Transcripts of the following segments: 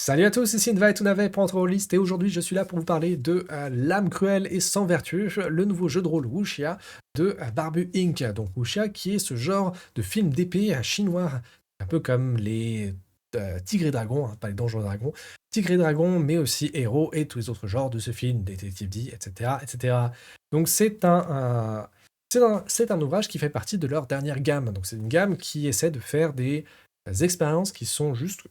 Salut à tous, ici Nva et Tounave pour Entre List et aujourd'hui je suis là pour vous parler de L'âme cruelle et sans vertu, le nouveau jeu de rôle Wuxia de Barbu Inc. Donc Wuxia qui est ce genre de film d'épée chinois, un peu comme les Tigres et Dragons, hein, pas les Donjons et Dragons, Tigres et Dragons, mais aussi Héros et tous les autres genres de ce film, Détective D, etc. etc. Donc c'est un ouvrage qui fait partie de leur dernière gamme. Donc c'est une gamme qui essaie de faire des expériences qui sont juste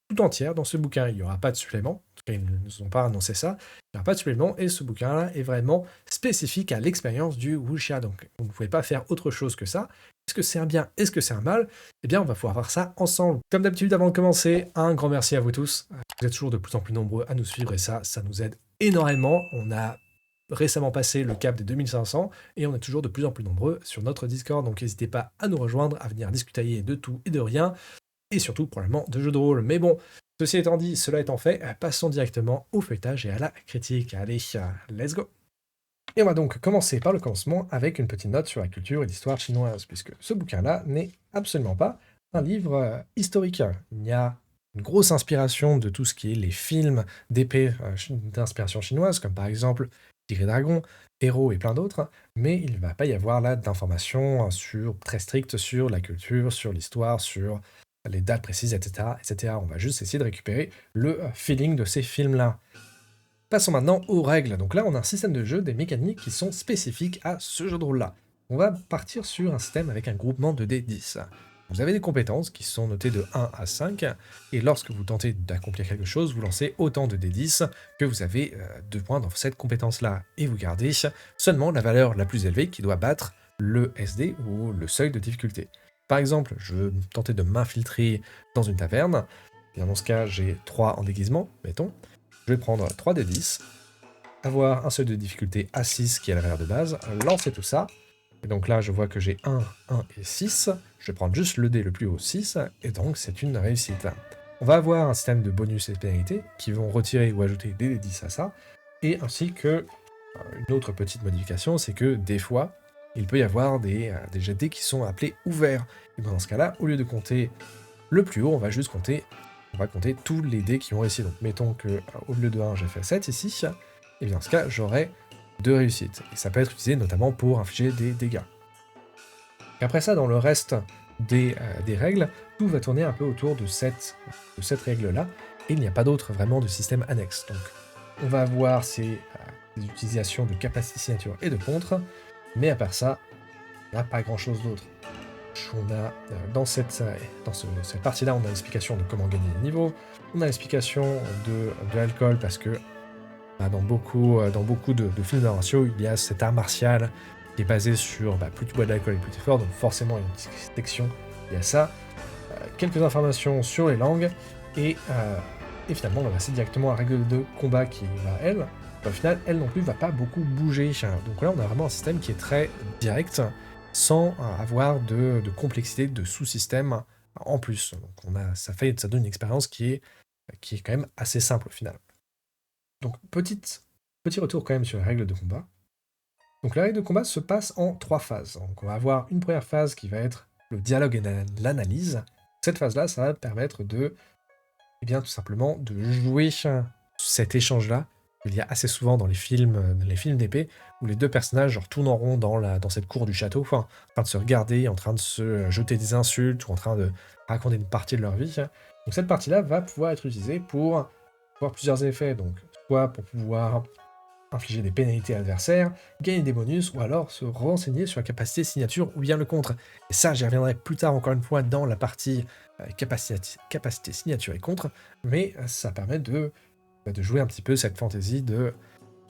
tout entière dans ce bouquin. Il n'y aura pas de supplément. En tout cas, ils ne nous ont pas annoncé ça. Il n'y aura pas de supplément et ce bouquin-là est vraiment spécifique à l'expérience du wuxia. Donc, vous ne pouvez pas faire autre chose que ça. Est-ce que c'est un bien? Est-ce que c'est un mal? Eh bien, on va pouvoir voir ça ensemble. Comme d'habitude, avant de commencer, un grand merci à vous tous. Vous êtes toujours de plus en plus nombreux à nous suivre et ça nous aide énormément. On a récemment passé le cap des 2500 et on est toujours de plus en plus nombreux sur notre Discord. Donc, n'hésitez pas à nous rejoindre, à venir discuter de tout et de rien et surtout probablement de jeux de rôle. Mais bon, ceci étant dit, cela étant fait, passons directement au feuilletage et à la critique. Allez, let's go. Et on va donc commencer par le commencement avec une petite note sur la culture et l'histoire chinoise, puisque ce bouquin-là n'est absolument pas un livre historique. Il y a une grosse inspiration de tout ce qui est les films d'épée d'inspiration chinoise, comme par exemple Tigre et Dragon, Héros et plein d'autres, mais il ne va pas y avoir là d'informations très strictes sur la culture, sur l'histoire, sur les dates précises, etc., etc. On va juste essayer de récupérer le feeling de ces films-là. Passons maintenant aux règles. Donc là, on a un système de jeu, des mécaniques qui sont spécifiques à ce jeu de rôle-là. On va partir sur un système avec un groupement de D10. Vous avez des compétences qui sont notées de 1 à 5, et lorsque vous tentez d'accomplir quelque chose, vous lancez autant de D10 que vous avez de points dans cette compétence-là, et vous gardez seulement la valeur la plus élevée qui doit battre le SD ou le seuil de difficulté. Par exemple, je veux tenter de m'infiltrer dans une taverne, et dans ce cas, j'ai 3 en déguisement, mettons. Je vais prendre 3 des 10, avoir un seuil de difficulté à 6 qui est la valeur de base, lancer tout ça, et donc là je vois que j'ai 1, 1 et 6, je vais prendre juste le dé le plus haut, 6, et donc c'est une réussite. On va avoir un système de bonus et de pénalités qui vont retirer ou ajouter des dés 10 à ça, et ainsi que une autre petite modification, c'est que des fois, il peut y avoir des jets de dés qui sont appelés ouverts. Et dans ce cas-là, au lieu de compter le plus haut, on va compter tous les dés qui ont réussi. Donc mettons que au lieu de 1, j'ai fait 7 ici, et bien dans ce cas, j'aurai 2 réussites. Et ça peut être utilisé notamment pour infliger des dégâts. Et après ça, dans le reste des règles, tout va tourner un peu autour de cette règle-là, et il n'y a pas d'autre vraiment de système annexe. Donc on va avoir ces utilisations de capacité signature et de contre, mais à part ça, il n'y a pas grand-chose d'autre. On a, dans cette partie-là, on a l'explication de comment gagner les niveaux, on a l'explication de l'alcool, parce que dans beaucoup de films de ratio, il y a cet art martial qui est basé sur plus tu bois d'alcool et plus tu es fort, donc forcément il y a une petite section, il y a ça. Quelques informations sur les langues, et finalement on va passer directement à la règle de combat qui va, elle, au final, elle non plus va pas beaucoup bouger. Donc là on a vraiment un système qui est très direct, sans avoir de complexité, de sous-système en plus. Donc ça donne une expérience qui est quand même assez simple au final. Donc petit retour quand même sur les règles de combat. Donc la règle de combat se passe en 3 phases. Donc on va avoir une première phase qui va être le dialogue et l'analyse. Cette phase-là, ça va permettre de, tout simplement, de jouer cet échange-là. Il y a assez souvent dans les films d'épée, où les deux personnages tournent en rond dans cette cour du château, en train de se regarder, en train de se jeter des insultes, ou en train de raconter une partie de leur vie. Donc cette partie-là va pouvoir être utilisée pour avoir plusieurs effets. Donc soit pour pouvoir infliger des pénalités à l'adversaire, gagner des bonus, ou alors se renseigner sur la capacité signature ou bien le contre. Et ça, j'y reviendrai plus tard encore une fois dans la partie capacité signature et contre, mais ça permet de jouer un petit peu cette fantaisie de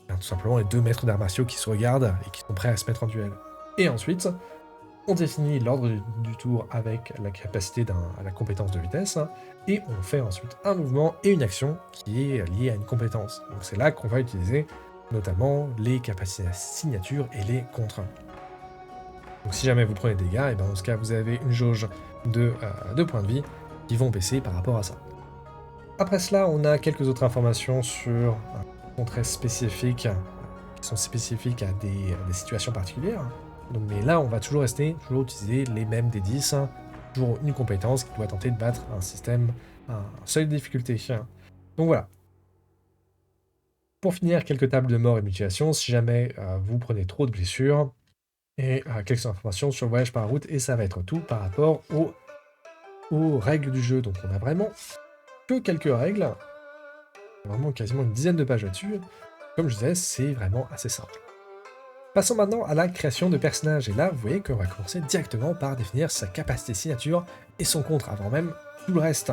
tout simplement les deux maîtres d'arts martiaux qui se regardent et qui sont prêts à se mettre en duel. Et ensuite, on définit l'ordre du tour avec la capacité à la compétence de vitesse, et on fait ensuite un mouvement et une action qui est liée à une compétence. Donc c'est là qu'on va utiliser notamment les capacités signature et les contre. Donc si jamais vous prenez des dégâts, et dans ce cas vous avez une jauge de points de vie qui vont baisser par rapport à ça. Après cela, on a quelques autres informations sur qui sont très spécifiques, qui sont spécifiques à des situations particulières. Donc, mais là, on va toujours utiliser les mêmes des 10, toujours une compétence qui doit tenter de battre un seuil de difficulté. Donc voilà. Pour finir, quelques tables de mort et mutilation, si jamais vous prenez trop de blessures, et quelques informations sur le voyage par route, et ça va être tout par rapport aux règles du jeu. Donc on a vraiment que quelques règles, vraiment quasiment une dizaine de pages là-dessus. Comme je disais, c'est vraiment assez simple. Passons maintenant à la création de personnages, et là vous voyez qu'on va commencer directement par définir sa capacité signature et son contre, avant même tout le reste.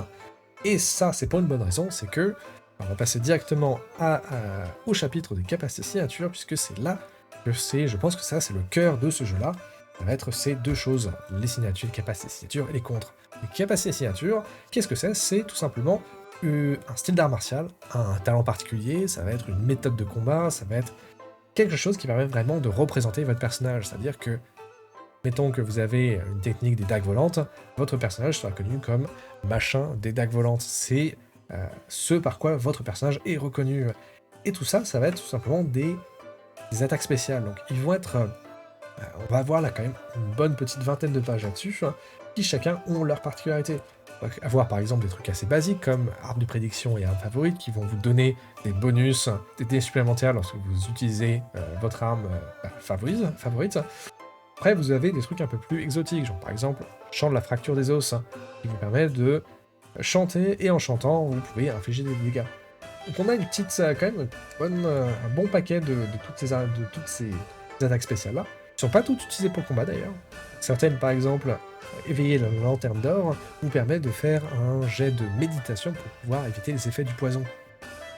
Et ça, c'est pour une bonne raison, c'est que on va passer directement au chapitre des capacités signature, puisque c'est là que je pense que ça, c'est le cœur de ce jeu-là. Ça va être ces deux choses, les signatures, les capacités signature et les contres. Les capacités signature, qu'est-ce que c'est? C'est tout simplement un style d'art martial, un talent particulier, ça va être une méthode de combat, ça va être quelque chose qui permet vraiment de représenter votre personnage. C'est-à-dire que, mettons que vous avez une technique des dagues volantes, votre personnage sera connu comme machin des dagues volantes. C'est ce par quoi votre personnage est reconnu. Et tout ça, ça va être tout simplement des attaques spéciales. Donc ils vont être... on va avoir là quand même une bonne petite vingtaine de pages là-dessus, qui chacun ont leur particularité. On va avoir par exemple des trucs assez basiques comme arme de prédiction et arme favorite qui vont vous donner des bonus, des dés supplémentaires lorsque vous utilisez votre arme favorite. Après, vous avez des trucs un peu plus exotiques, genre par exemple, chant de la fracture des os, qui vous permet de chanter, et en chantant, vous pouvez infliger des dégâts. Donc on a une petite, quand même, un bon paquet de toutes ces attaques spéciales-là, qui sont pas toutes utilisées pour le combat d'ailleurs. Certaines, par exemple, éveiller la lanterne d'or, vous permet de faire un jet de méditation pour pouvoir éviter les effets du poison.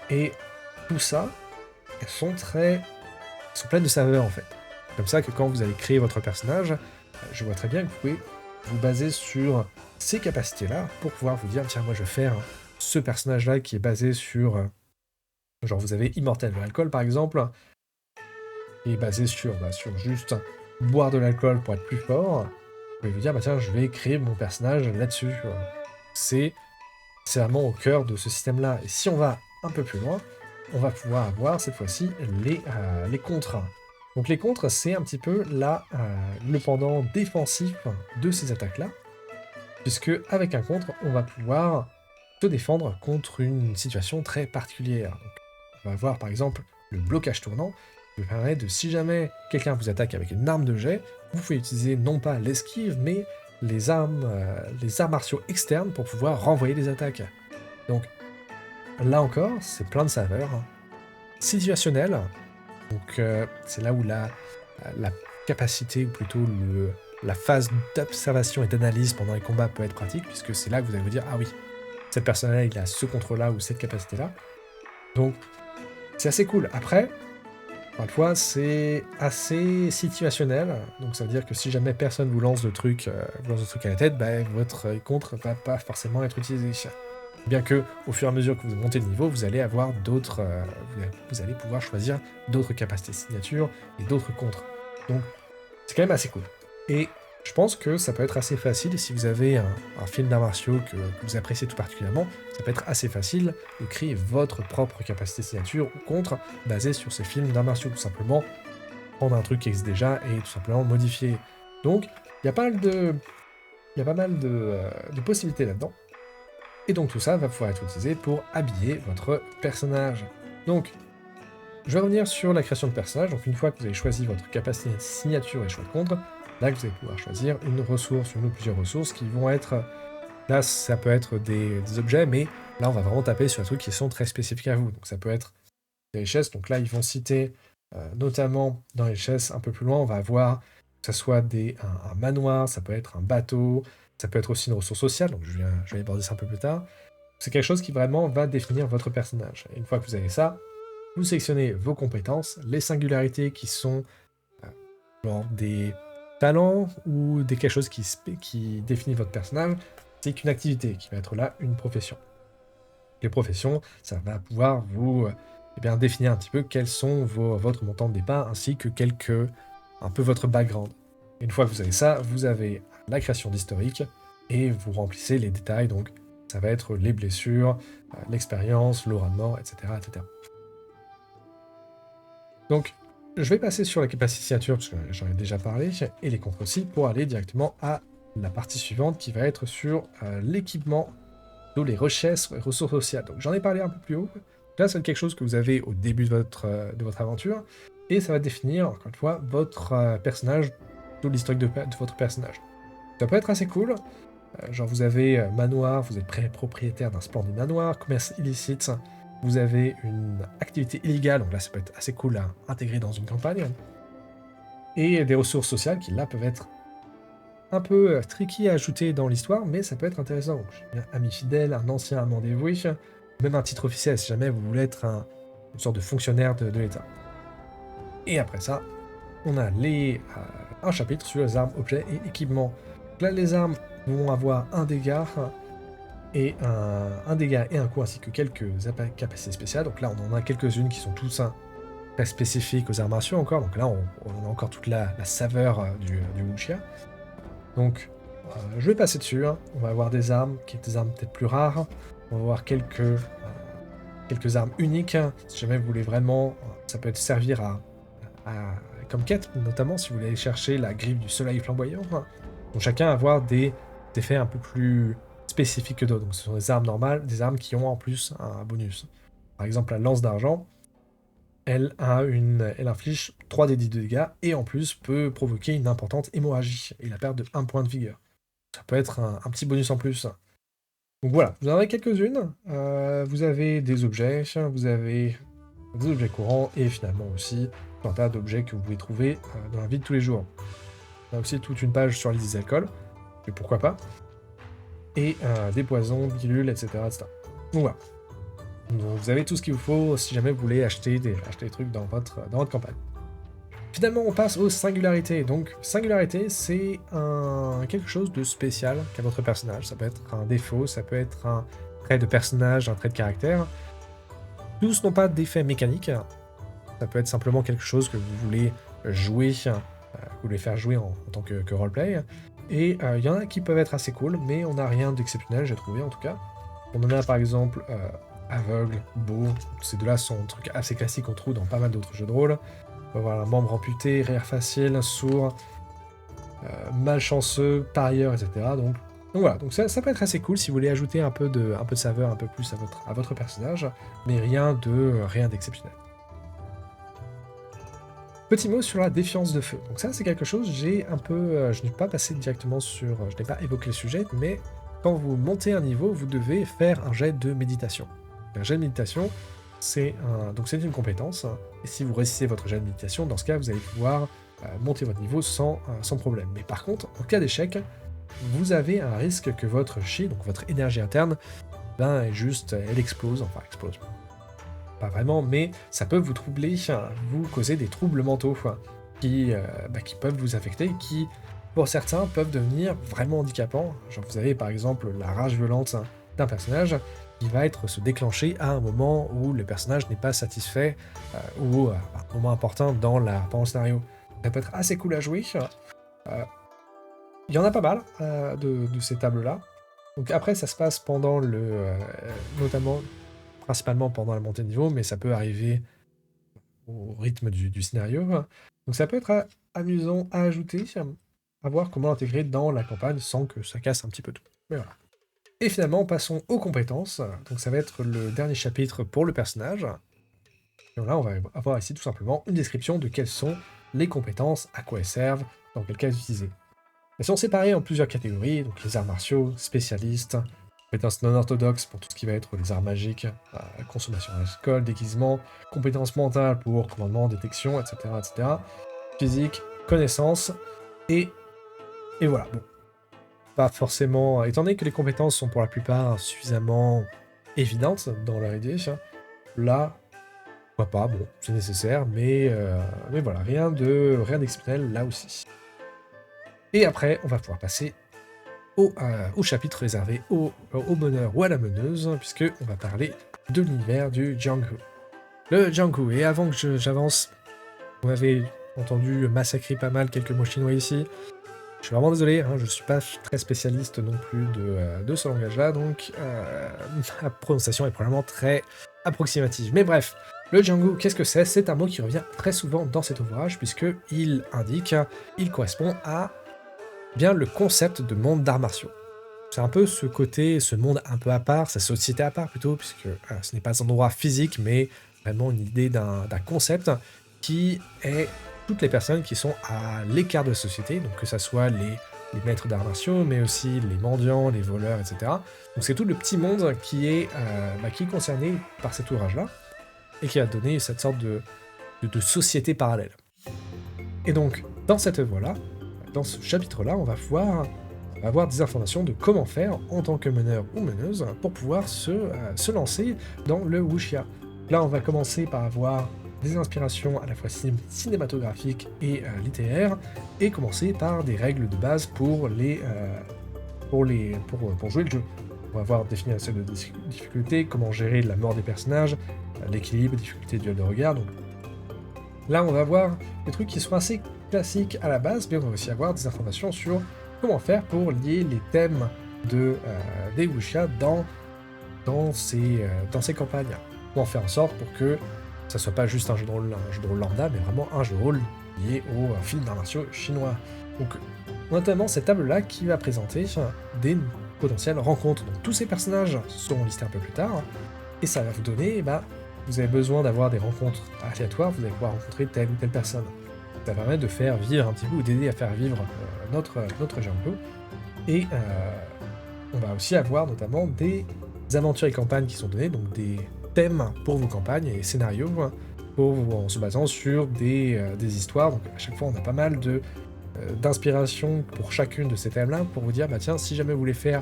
Et tout ça, elles sont pleines de saveur en fait. Comme ça que quand vous allez créer votre personnage, je vois très bien que vous pouvez vous baser sur ces capacités-là pour pouvoir vous dire, tiens, moi je vais faire ce personnage-là qui est basé sur... genre vous avez Immortel de l'alcool par exemple, qui est basé sur juste boire de l'alcool pour être plus fort. Vous pouvez vous dire, bah tiens, je vais créer mon personnage là-dessus. C'est vraiment au cœur de ce système-là. Et si on va un peu plus loin, on va pouvoir avoir cette fois-ci les contres. Donc les contres, c'est un petit peu le pendant défensif de ces attaques-là, puisque avec un contre, on va pouvoir se défendre contre une situation très particulière. Donc, on va avoir par exemple le blocage tournant, qui vous permet de, si jamais quelqu'un vous attaque avec une arme de jet, vous pouvez utiliser non pas l'esquive, mais les arts martiaux externes pour pouvoir renvoyer les attaques. Donc là encore, c'est plein de saveurs. Situationnel, donc c'est là où la capacité, ou plutôt la phase d'observation et d'analyse pendant les combats peut être pratique, puisque c'est là que vous allez vous dire, ah oui, cette personne-là, il a ce contrôle-là ou cette capacité-là. Donc, c'est assez cool. Après, parfois, c'est assez situationnel, donc ça veut dire que si jamais personne vous lance de trucs, à la tête, bah, votre contre va pas forcément être utilisé. Bien que, au fur et à mesure que vous montez de niveau, vous allez avoir d'autres, vous allez pouvoir choisir d'autres capacités signature et d'autres contres. Donc, c'est quand même assez cool. Et je pense que ça peut être assez facile, si vous avez un film d'arts martiaux que vous appréciez tout particulièrement, ça peut être assez facile de créer votre propre capacité signature ou contre, basée sur ces films d'arts martiaux, tout simplement. Prendre un truc qui existe déjà et tout simplement modifier. Donc, il y a pas mal de possibilités là-dedans. Et donc tout ça va pouvoir être utilisé pour habiller votre personnage. Donc, je vais revenir sur la création de personnage. Donc une fois que vous avez choisi votre capacité signature et choix de contre, là vous allez pouvoir choisir une ressource, une ou plusieurs ressources qui vont être... Là, ça peut être des objets, mais là on va vraiment taper sur des trucs qui sont très spécifiques à vous. Donc ça peut être des richesses. Donc là, ils vont citer, notamment dans les richesses un peu plus loin, on va avoir que ce soit un manoir, ça peut être un bateau, ça peut être aussi une ressource sociale, donc je vais aborder ça un peu plus tard. C'est quelque chose qui vraiment va définir votre personnage. Et une fois que vous avez ça, vous sélectionnez vos compétences, les singularités qui sont genre des talents ou quelque chose qui définit votre personnage, c'est qu'une activité qui va être là une profession. Les professions, ça va pouvoir vous définir un petit peu quels sont votre montant de départ ainsi que un peu votre background. Une fois que vous avez ça, vous avez la création d'historique et vous remplissez les détails, donc ça va être les blessures, l'expérience, l'aura de mort, etc., etc. Donc, je vais passer sur la capacité signature, parce que j'en ai déjà parlé, et les contres aussi, pour aller directement à la partie suivante qui va être sur l'équipement les ressources sociales. Donc j'en ai parlé un peu plus haut. Là, c'est quelque chose que vous avez au début de votre aventure, et ça va définir, encore une fois, votre personnage, tout l'historique de votre personnage. Ça peut être assez cool. Genre vous avez manoir, vous êtes propriétaire d'un splendide manoir, commerce illicite, vous avez une activité illégale, donc là ça peut être assez cool à intégrer dans une campagne, et des ressources sociales qui là peuvent être un peu tricky à ajouter dans l'histoire, mais ça peut être intéressant. Donc, j'ai un ami fidèle, un ancien amant dévoué, même un titre officiel si jamais vous voulez être une sorte de fonctionnaire de l'État. Et après ça, on a un chapitre sur les armes, objets et équipements. Donc là, les armes vont avoir un dégât et un coup, ainsi que quelques capacités spéciales. Donc là, on en a quelques-unes qui sont tous très spécifiques aux arts martiaux encore. Donc là, on a encore toute la saveur du wuxia. Donc, je vais passer dessus. On va avoir des armes, des armes peut-être plus rares. On va avoir quelques armes uniques. Si jamais vous voulez vraiment, ça peut servir comme quête, notamment si vous voulez aller chercher la griffe du soleil flamboyant. Donc chacun avoir des effets un peu plus spécifiques que d'autres. Donc ce sont des armes normales, des armes qui ont en plus un bonus. Par exemple, la lance d'argent, elle inflige 3 des 10 de dégâts et en plus peut provoquer une importante hémorragie et la perte de 1 point de vigueur. Ça peut être un petit bonus en plus. Donc voilà, vous en avez quelques-unes. Vous avez des objets, vous avez des objets courants et finalement aussi un tas d'objets que vous pouvez trouver dans la vie de tous les jours. On a aussi toute une page sur les alcools, et pourquoi pas, et des poisons, pilules, etc., etc. Donc voilà. Donc, vous avez tout ce qu'il vous faut si jamais vous voulez acheter des trucs dans votre campagne. Finalement, on passe aux singularités. Donc, singularité, c'est quelque chose de spécial qu'a votre personnage. Ça peut être un défaut, ça peut être un trait de personnage, un trait de caractère. Tous n'ont pas d'effet mécanique. Ça peut être simplement quelque chose que vous voulez jouer, vous voulez faire jouer en tant que roleplay. Et il y en a qui peuvent être assez cool, mais on n'a rien d'exceptionnel, j'ai trouvé en tout cas. On en a par exemple aveugle, beau. Ces deux-là sont des trucs assez classiques qu'on trouve dans pas mal d'autres jeux de rôle. On va avoir un membre amputé, rire facile, sourd, malchanceux, parieur, etc. Donc voilà, donc ça peut être assez cool si vous voulez ajouter un peu de saveur un peu plus à votre personnage, mais rien d'exceptionnel. Petit mot sur la défiance de feu. Donc ça, c'est quelque chose, je n'ai pas passé directement je n'ai pas évoqué le sujet, mais quand vous montez un niveau, vous devez faire un jet de méditation. Un jet de méditation, c'est une compétence, et si vous réussissez votre jet de méditation, dans ce cas, vous allez pouvoir monter votre niveau sans problème. Mais par contre, en cas d'échec, vous avez un risque que votre chi, donc votre énergie interne, elle explose, pas vraiment, mais ça peut vous troubler, vous causer des troubles mentaux qui peuvent vous affecter, qui, pour certains, peuvent devenir vraiment handicapants. Genre vous avez par exemple la rage violente d'un personnage qui va se déclencher à un moment où le personnage n'est pas satisfait ou à un moment important dans le scénario. Ça peut être assez cool à jouer. Il y en a pas mal de ces tables-là. Donc après, ça se passe pendant notamment principalement pendant la montée de niveau, mais ça peut arriver au rythme du scénario. Donc ça peut être amusant à ajouter, à voir comment l'intégrer dans la campagne sans que ça casse un petit peu tout. Mais voilà. Et finalement, passons aux compétences. Donc ça va être le dernier chapitre pour le personnage. Et là, on va avoir ici tout simplement une description de quelles sont les compétences, à quoi elles servent, dans quel cas utiliser. Elles sont séparées en plusieurs catégories, donc les arts martiaux, spécialistes, compétences non orthodoxes pour tout ce qui va être les arts magiques, consommation d'alcool, déguisement, compétences mentales pour commandement, détection, etc., etc. Physique, connaissance, et voilà. Bon, pas forcément... Étant donné que les compétences sont pour la plupart suffisamment évidentes dans leur idée, là, pourquoi pas, bon, c'est nécessaire, mais voilà, rien d'exceptionnel là aussi. Et après, on va pouvoir passer au chapitre réservé au meneur ou à la meneuse, puisque on va parler de l'univers du Jianghu. Le Jianghu, et avant que j'avance, vous m'avez entendu massacrer pas mal quelques mots chinois ici. Je suis vraiment désolé, je ne suis pas très spécialiste non plus de ce langage-là, donc ma prononciation est probablement très approximative. Mais bref, le Jianghu, qu'est-ce que c'est? C'est un mot qui revient très souvent dans cet ouvrage, puisqu'il correspond à bien le concept de monde d'arts martiaux. c'est un peu ce côté, ce monde un peu à part, sa société à part plutôt, puisque ce n'est pas un endroit physique, mais vraiment une idée d'un concept qui est toutes les personnes qui sont à l'écart de la société, donc que ça soit les maîtres d'arts martiaux, mais aussi les mendiants, les voleurs, etc. Donc c'est tout le petit monde qui est concerné par cet ouvrage-là, et qui a donné cette sorte de société parallèle. Et donc, dans cette voie-là, dans ce chapitre-là, on va avoir des informations de comment faire en tant que meneur ou meneuse pour pouvoir se lancer dans le wuxia. Là, on va commencer par avoir des inspirations à la fois cinématographiques et littéraires, et commencer par des règles de base pour jouer le jeu. On va voir définir la seuil de difficulté, comment gérer la mort des personnages, l'équilibre, difficulté, duel de regard. Donc là, on va voir des trucs qui sont assez classiques à la base, mais on va aussi avoir des informations sur comment faire pour lier les thèmes des wuxia dans ces campagnes. Comment faire en sorte pour que ça soit pas juste un jeu de rôle lambda, mais vraiment un jeu de rôle lié aux films d'arts martiaux chinois. Donc, notamment cette table-là qui va présenter des potentielles rencontres. Donc, tous ces personnages seront listés un peu plus tard, et ça va vous donner, vous avez besoin d'avoir des rencontres aléatoires, vous allez pouvoir rencontrer telle ou telle personne. Ça permet de faire vivre un petit peu, ou d'aider à faire vivre notre Django. Et on va aussi avoir notamment des aventures et campagnes qui sont données, donc des thèmes pour vos campagnes et scénarios, en se basant sur des histoires. Donc à chaque fois, on a pas mal d'inspiration pour chacune de ces thèmes-là, pour vous dire, tiens, si jamais vous voulez faire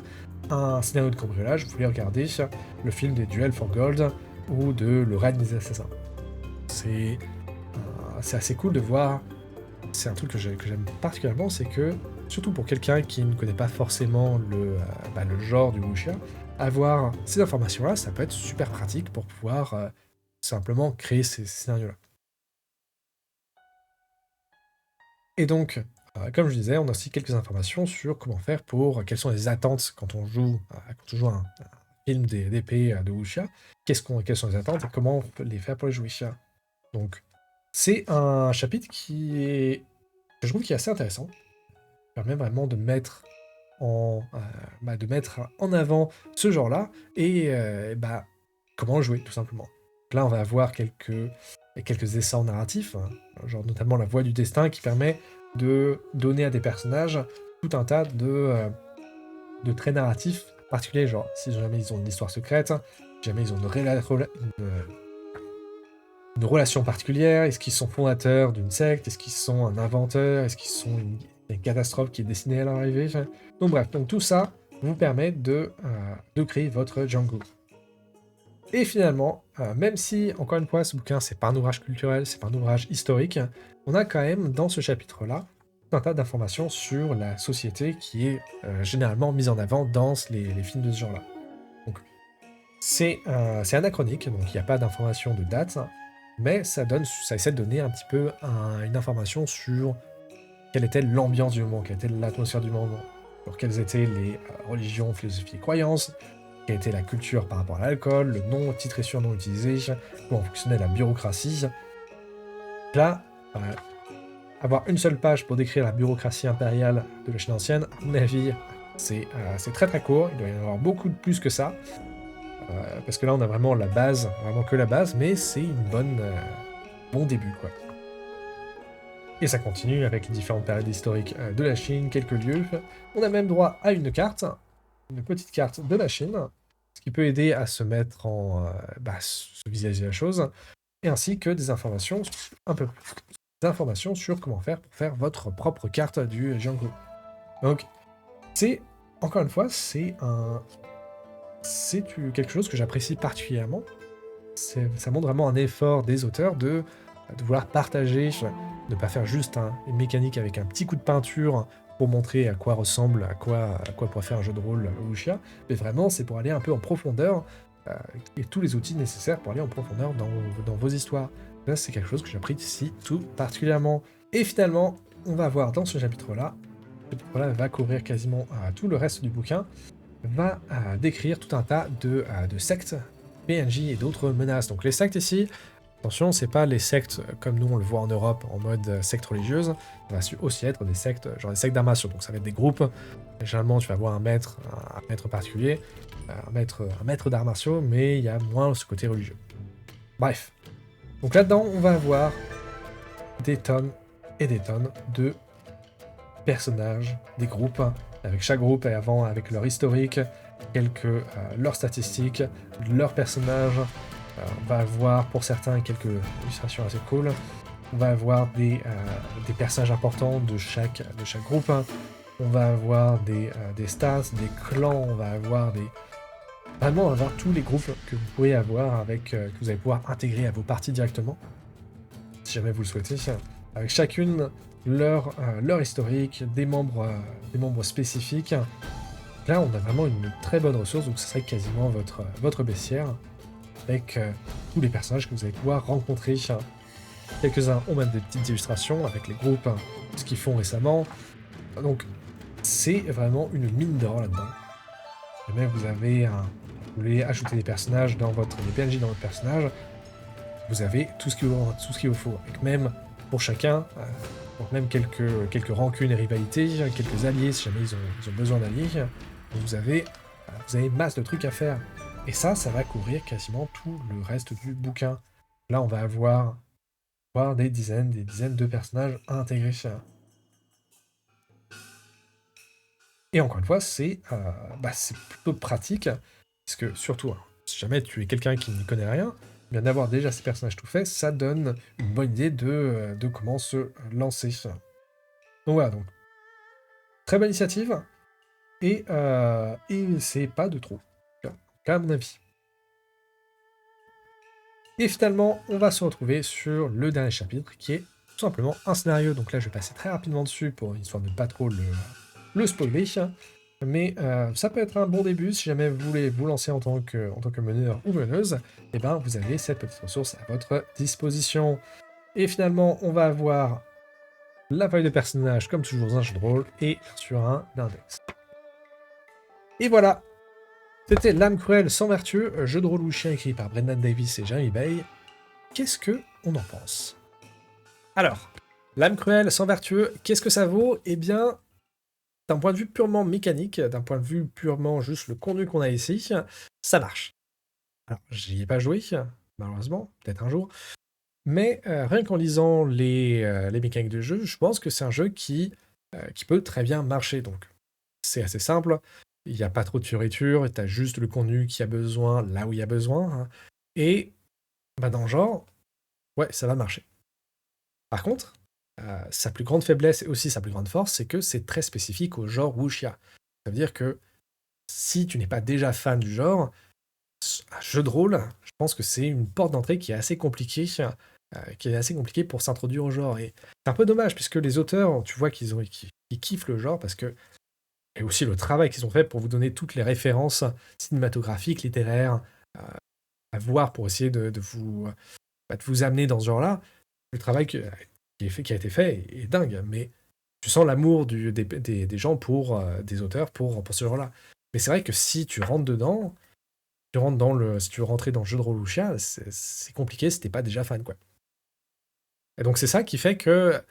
un scénario de cambriolage, vous voulez regarder le film des Duels for Gold ou de Le Règne des Assassins. C'est assez cool de voir. C'est un truc que j'aime particulièrement, c'est que, surtout pour quelqu'un qui ne connaît pas forcément le genre du wuxia, avoir ces informations-là, ça peut être super pratique pour pouvoir simplement créer ces scénarios-là. Et donc, comme je disais, on a aussi quelques informations sur comment faire quelles sont les attentes quand on joue un film d'épée de wuxia, quelles sont les attentes et comment on peut les faire pour les jouer. Donc, c'est un chapitre que je trouve qui est assez intéressant. Ça permet vraiment de mettre en avant ce genre-là et comment le jouer, tout simplement. Donc là, on va avoir quelques essais narratifs, genre notamment la voix du destin qui permet de donner à des personnages tout un tas de traits narratifs particuliers, genre si jamais ils ont une histoire secrète, si jamais ils ont une relation particulière, est-ce qu'ils sont fondateurs d'une secte, est-ce qu'ils sont un inventeur, est-ce qu'ils sont une catastrophe qui est destinée à leur arriver. Donc bref, tout ça vous permet de créer votre Django. Et finalement, même si, encore une fois, ce bouquin, c'est pas un ouvrage culturel, c'est pas un ouvrage historique, on a quand même, dans ce chapitre-là, un tas d'informations sur la société qui est généralement mise en avant dans les films de ce genre-là. Donc, c'est anachronique, donc il n'y a pas d'information de date, mais ça essaie de donner un petit peu une information sur quelle était l'ambiance du moment, quelle était l'atmosphère du moment, sur quelles étaient les religions, philosophies et croyances, quelle était la culture par rapport à l'alcool, le nom, titre et surnom utilisés, comment fonctionnait la bureaucratie. Là, avoir une seule page pour décrire la bureaucratie impériale de la Chine ancienne, à mon avis, c'est très très court, il doit y en avoir beaucoup de plus que ça, parce que là on a vraiment la base, vraiment que la base, mais c'est bon début, quoi. Et ça continue avec les différentes périodes historiques de la Chine, quelques lieux. On a même droit à une petite carte de la Chine, ce qui peut aider à se mettre se visualiser la chose, et ainsi que des informations sur comment faire pour faire votre propre carte du Django. Donc, encore une fois, c'est quelque chose que j'apprécie particulièrement. Ça montre vraiment un effort des auteurs de vouloir partager, ne pas faire juste une mécanique avec un petit coup de peinture pour montrer à quoi ressemble, à quoi pourrait faire un jeu de rôle wuxia, mais vraiment c'est pour aller un peu en profondeur et tous les outils nécessaires pour aller en profondeur dans vos histoires. Là, c'est quelque chose que j'apprécie tout particulièrement. Et finalement, on va voir dans ce chapitre-là va couvrir quasiment tout le reste du bouquin, va décrire tout un tas de sectes, PNJ et d'autres menaces. Donc les sectes ici, Attention, c'est pas les sectes comme nous on le voit en Europe en mode secte religieuse, ça va aussi être des sectes, genre des sectes d'arts martiaux. Donc ça va être des groupes, généralement tu vas avoir un maître particulier, un maître d'arts martiaux, mais il y a moins ce côté religieux. Bref. Donc là-dedans, on va avoir des tonnes et des tonnes de personnages, des groupes, avec chaque groupe et avant avec leur historique, leurs statistiques, leurs personnages. On va avoir pour certains quelques illustrations assez cool. On va avoir des personnages importants de chaque groupe. On va avoir des stats, des clans, on va avoir des... Vraiment, on va avoir tous les groupes que vous pouvez avoir que vous allez pouvoir intégrer à vos parties directement, si jamais vous le souhaitez, avec chacune leur historique, des membres spécifiques. Là, on a vraiment une très bonne ressource, donc ce serait quasiment votre bestiaire, avec tous les personnages que vous allez pouvoir rencontrer. Quelques-uns ont même des petites illustrations avec les groupes, ce qu'ils font récemment. Donc, c'est vraiment une mine d'or là-dedans. Si jamais vous voulez ajouter des personnages des PNJ dans votre personnage, vous avez tout ce qu'il vous faut. Avec même, pour chacun, donc même quelques rancunes et rivalités, quelques alliés, si jamais ils ont besoin d'alliés. Vous avez masse de trucs à faire. Et ça va couvrir quasiment tout le reste du bouquin. Là, on va avoir des dizaines de personnages à intégrer. Et encore une fois, c'est plutôt pratique, parce que surtout, si jamais tu es quelqu'un qui n'y connaît rien, bien d'avoir déjà ces personnages tout faits, ça donne une bonne idée de comment se lancer. Donc voilà, donc très bonne initiative, et c'est pas de trop, à mon avis. Et finalement, on va se retrouver sur le dernier chapitre, qui est tout simplement un scénario. Donc là, je vais passer très rapidement dessus, pour histoire de ne pas trop le spoiler. Mais ça peut être un bon début, si jamais vous voulez vous lancer en tant que meneur ou meneuse, et ben vous avez cette petite ressource à votre disposition. Et finalement, on va avoir la feuille de personnage, comme toujours dans un jeu de rôle, et sur un index. Et voilà, c'était L'âme cruelle sans vertu, jeu de rôle Wuxia écrit par Brendan Davis et Jeremy Bay. Qu'est-ce que on en pense? Alors, L'âme cruelle sans vertueux, qu'est-ce que ça vaut? Eh bien, d'un point de vue purement mécanique, d'un point de vue purement juste le contenu qu'on a ici, ça marche. Alors, j'y ai pas joué, malheureusement, peut-être un jour, mais rien qu'en lisant les mécaniques du jeu, je pense que c'est un jeu qui peut très bien marcher. Donc, c'est assez simple, il n'y a pas trop de fioritures, tu as juste le contenu qui a besoin là où il y a besoin, hein. Et dans le genre, ouais, ça va marcher. Par contre, sa plus grande faiblesse et aussi sa plus grande force, c'est que c'est très spécifique au genre wuxia. Ça veut dire que si tu n'es pas déjà fan du genre, un jeu de rôle, je pense que c'est une porte d'entrée qui est assez compliquée, pour s'introduire au genre. Et c'est un peu dommage, puisque les auteurs, tu vois qu'ils kiffent le genre, parce que et aussi le travail qu'ils ont fait pour vous donner toutes les références cinématographiques, littéraires, à voir pour essayer de vous amener dans ce genre-là. Le travail qui a été fait est dingue, mais tu sens l'amour des gens des auteurs pour ce genre-là. Mais c'est vrai que si tu rentres dedans, si tu veux rentrer dans le jeu de rôle wuxia, c'est compliqué si t'es pas déjà fan, quoi. Et donc c'est ça qui fait que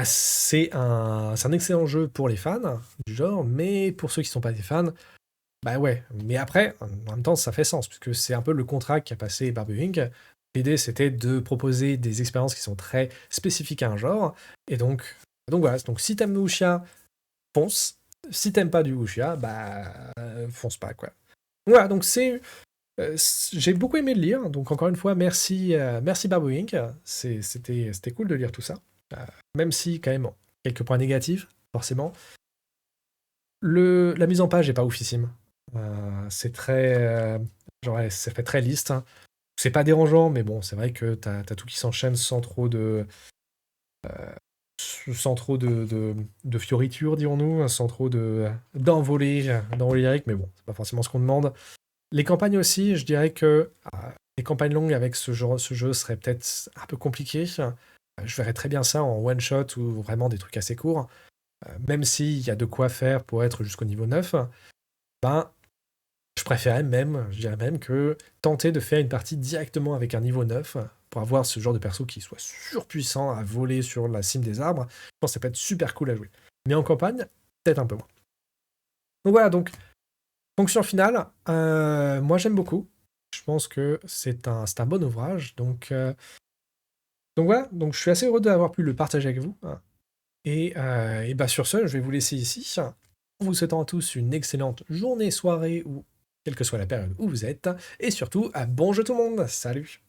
c'est un excellent jeu pour les fans du genre, mais pour ceux qui sont pas des fans, bah ouais. Mais après, en même temps, ça fait sens, puisque c'est un peu le contrat qu'a passé Barbie Inc. L'idée, c'était de proposer des expériences qui sont très spécifiques à un genre, et donc voilà. Donc si t'aimes le wuxia, fonce. Si t'aimes pas du wuxia, fonce pas, quoi. Voilà, donc j'ai beaucoup aimé le lire, donc encore une fois, merci Barbie Inc. C'était cool de lire tout ça. Même si, quand même, quelques points négatifs, forcément. La mise en page est pas oufissime. C'est très. Ouais, ça fait très liste, hein. C'est pas dérangeant, mais bon, c'est vrai que t'as tout qui s'enchaîne sans trop de fioritures, dirons-nous, sans trop d'envolées lyriques, mais bon, c'est pas forcément ce qu'on demande. Les campagnes aussi, je dirais que les campagnes longues avec ce jeu seraient peut-être un peu compliquées. Je verrais très bien ça en one-shot ou vraiment des trucs assez courts. Même s'il y a de quoi faire pour être jusqu'au niveau 9, Je dirais même que tenter de faire une partie directement avec un niveau 9 pour avoir ce genre de perso qui soit surpuissant à voler sur la cime des arbres, je pense que ça peut être super cool à jouer. Mais en campagne, peut-être un peu moins. Donc voilà, donc fonction finale, moi j'aime beaucoup. Je pense que c'est un bon ouvrage. Donc voilà, donc je suis assez heureux d'avoir pu le partager avec vous. Et bah sur ce, je vais vous laisser ici, en vous souhaitant à tous une excellente journée, soirée, ou quelle que soit la période où vous êtes. Et surtout, à bon jeu tout le monde. Salut!